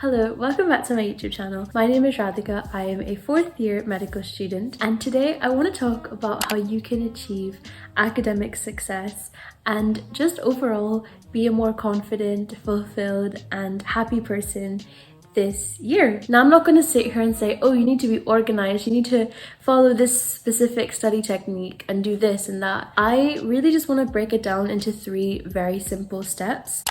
Hello, welcome back to my YouTube channel. My name is Radhika. I am a 4th year medical student, and today I want to talk about how you can achieve academic success and just overall be a more confident, fulfilled, and happy person this year. Now, I'm not going to sit here and say, oh, you need to be organized, you need to follow this specific study technique and do this and that. I really just want to break it down into 3 very simple steps.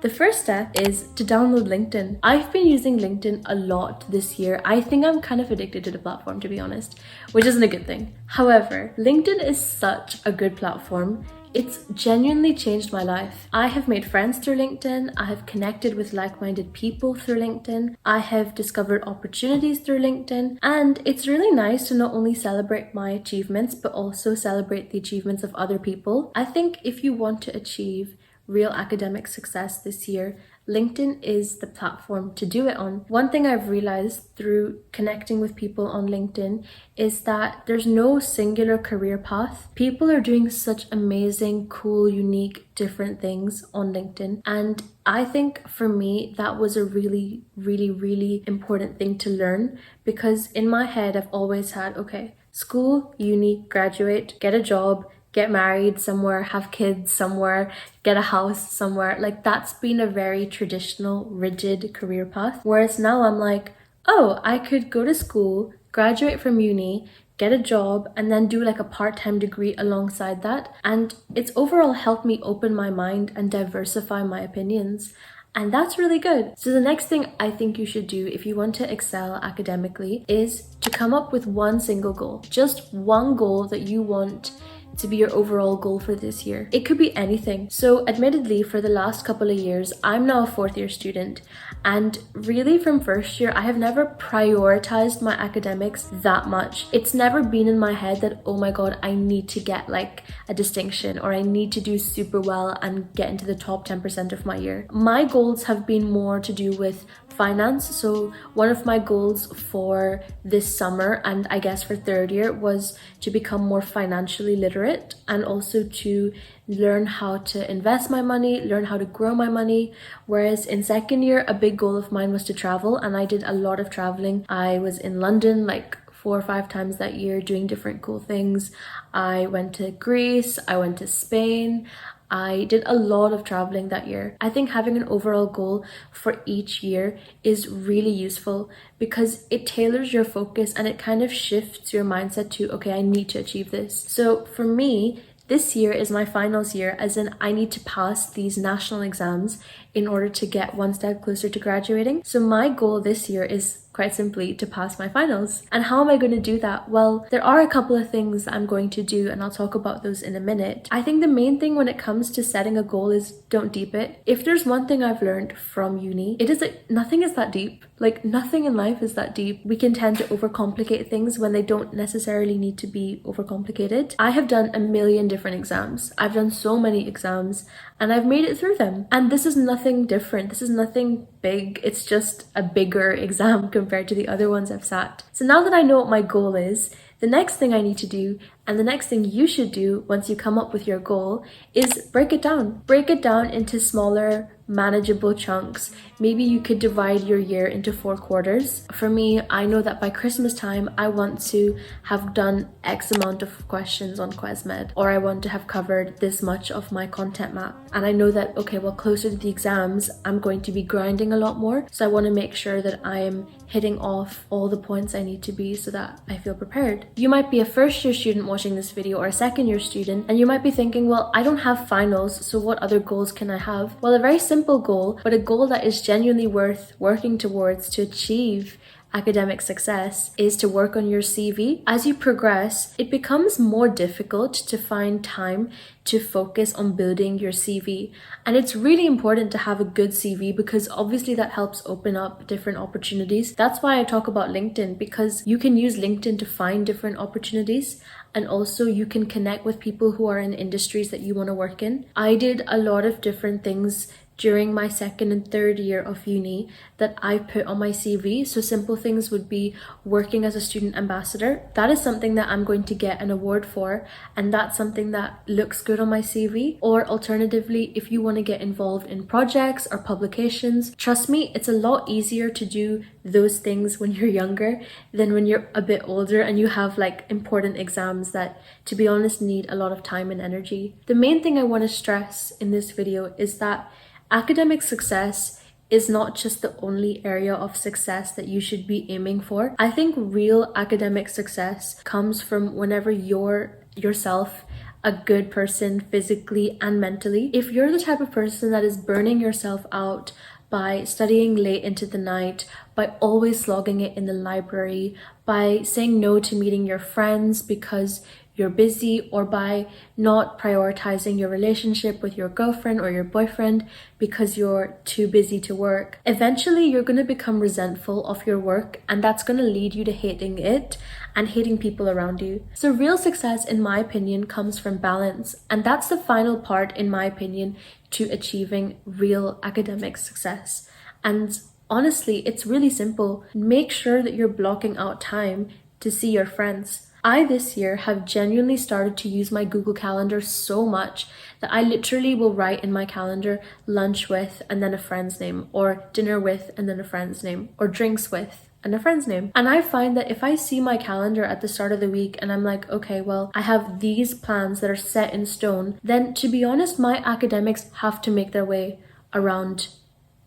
The first step is to download LinkedIn. I've been using LinkedIn a lot this year. I think I'm kind of addicted to the platform, to be honest, which isn't a good thing. However, LinkedIn is such a good platform. It's genuinely changed my life. I have made friends through LinkedIn. I have connected with like-minded people through LinkedIn. I have discovered opportunities through LinkedIn. And it's really nice to not only celebrate my achievements, but also celebrate the achievements of other people. I think if you want to achieve real academic success this year, LinkedIn is the platform to do it on. One thing I've realized through connecting with people on LinkedIn is that there's no singular career path. People are doing such amazing, cool, unique, different things on LinkedIn. And I think for me, that was a really, really important thing to learn, because in my head, I've always had, okay, school, uni, graduate, get a job, get married somewhere, have kids somewhere, get a house somewhere. Like, that's been a very traditional, rigid career path. Whereas now I'm like, oh, I could go to school, graduate from uni, get a job, and then do like a part-time degree alongside that. And it's overall helped me open my mind and diversify my opinions. And that's really good. So the next thing I think you should do if you want to excel academically is to come up with one single goal. Just one goal that you want to be your overall goal for this year. It could be anything. So admittedly, for the last couple of years, I'm now a 4th year student, and really from first year, I have never prioritized my academics that much. It's never been in my head that, oh my God, I need to get like a distinction, or I need to do super well and get into the top 10% of my year. My goals have been more to do with finance. So one of my goals for this summer, and I guess for 3rd year, was to become more financially literate and also to learn how to invest my money, learn how to grow my money. Whereas in 2nd year, a big goal of mine was to travel, and I did a lot of traveling. I was in London like 4 or 5 times that year doing different cool things. I went to Greece, I went to Spain. I did a lot of traveling that year. I think having an overall goal for each year is really useful because it tailors your focus and it kind of shifts your mindset to, okay, I need to achieve this. So for me, this year is my finals year, as in I need to pass these national exams in order to get one step closer to graduating. So my goal this year is quite simply to pass my finals. And how am I going to do that? Well, there are a couple of things that I'm going to do, and I'll talk about those in a minute. I think the main thing when it comes to setting a goal is don't deep it. If there's one thing I've learned from uni, it is that nothing is that deep. Like, nothing in life is that deep. We can tend to overcomplicate things when they don't necessarily need to be overcomplicated. I have done a million different exams. I've done so many exams and I've made it through them. And this is nothing different. This is nothing big. It's just a bigger exam compared to the other ones I've sat. So now that I know what my goal is, the next thing I need to do, and the next thing you should do once you come up with your goal, is break it down. Break it down into smaller, manageable chunks. Maybe you could divide your year into 4 quarters. For me, I know that by Christmas time, I want to have done X amount of questions on QuesMed, or I want to have covered this much of my content map. And I know that, okay, well, closer to the exams, I'm going to be grinding a lot more. So I want to make sure that I am hitting off all the points I need to be so that I feel prepared. You might be a 1st year student watching this video, or a 2nd year student, and you might be thinking, well, I don't have finals, so what other goals can I have? Well, a very simple goal, but a goal that is genuinely worth working towards to achieve academic success, is to work on your CV. As you progress, it becomes more difficult to find time to focus on building your CV. And it's really important to have a good CV because obviously that helps open up different opportunities. That's why I talk about LinkedIn, because you can use LinkedIn to find different opportunities, and also you can connect with people who are in industries that you want to work in. I did a lot of different things during my second and third year of uni that I put on my CV. So simple things would be working as a student ambassador. That is something that I'm going to get an award for, and that's something that looks good on my CV. Or alternatively, if you want to get involved in projects or publications, trust me, it's a lot easier to do those things when you're younger than when you're a bit older and you have like important exams that, to be honest, need a lot of time and energy. The main thing I want to stress in this video is that academic success is not just the only area of success that you should be aiming for. I think real academic success comes from whenever you're yourself a good person physically and mentally. If you're the type of person that is burning yourself out by studying late into the night, by always slogging it in the library, by saying no to meeting your friends because you're busy, or by not prioritizing your relationship with your girlfriend or your boyfriend because you're too busy to work, eventually you're going to become resentful of your work, and that's going to lead you to hating it and hating people around you. So real success, in my opinion, comes from balance, and that's the final part, in my opinion, to achieving real academic success. And honestly, it's really simple. Make sure that you're blocking out time to see your friends. I this year have genuinely started to use my Google Calendar so much that I literally will write in my calendar lunch with and then a friend's name, or dinner with and then a friend's name, or drinks with and a friend's name. And I find that if I see my calendar at the start of the week and I'm like, okay, well, I have these plans that are set in stone, then to be honest, my academics have to make their way around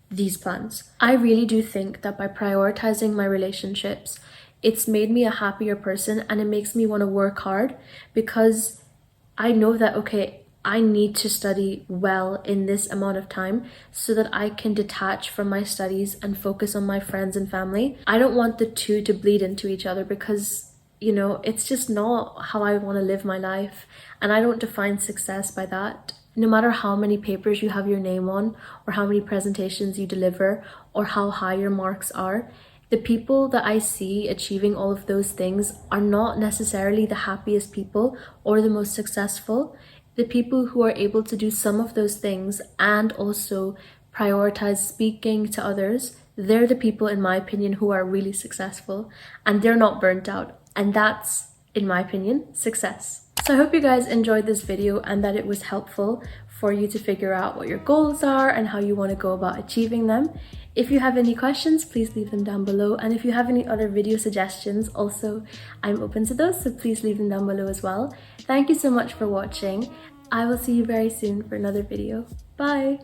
these plans. I really do think that by prioritizing my relationships, it's made me a happier person, and it makes me want to work hard because I know that, okay, I need to study well in this amount of time so that I can detach from my studies and focus on my friends and family. I don't want the two to bleed into each other because, you know, it's just not how I want to live my life, and I don't define success by that. No matter how many papers you have your name on, or how many presentations you deliver, or how high your marks are, the people that I see achieving all of those things are not necessarily the happiest people or the most successful. The people who are able to do some of those things and also prioritize speaking to others, they're the people, in my opinion, who are really successful, and they're not burnt out. And that's, in my opinion, success. So I hope you guys enjoyed this video and that it was helpful for you to figure out what your goals are and how you want to go about achieving them. If you have any questions, please leave them down below. And if you have any other video suggestions, also, I'm open to those, so please leave them down below as well. Thank you so much for watching. I will see you very soon for another video. Bye!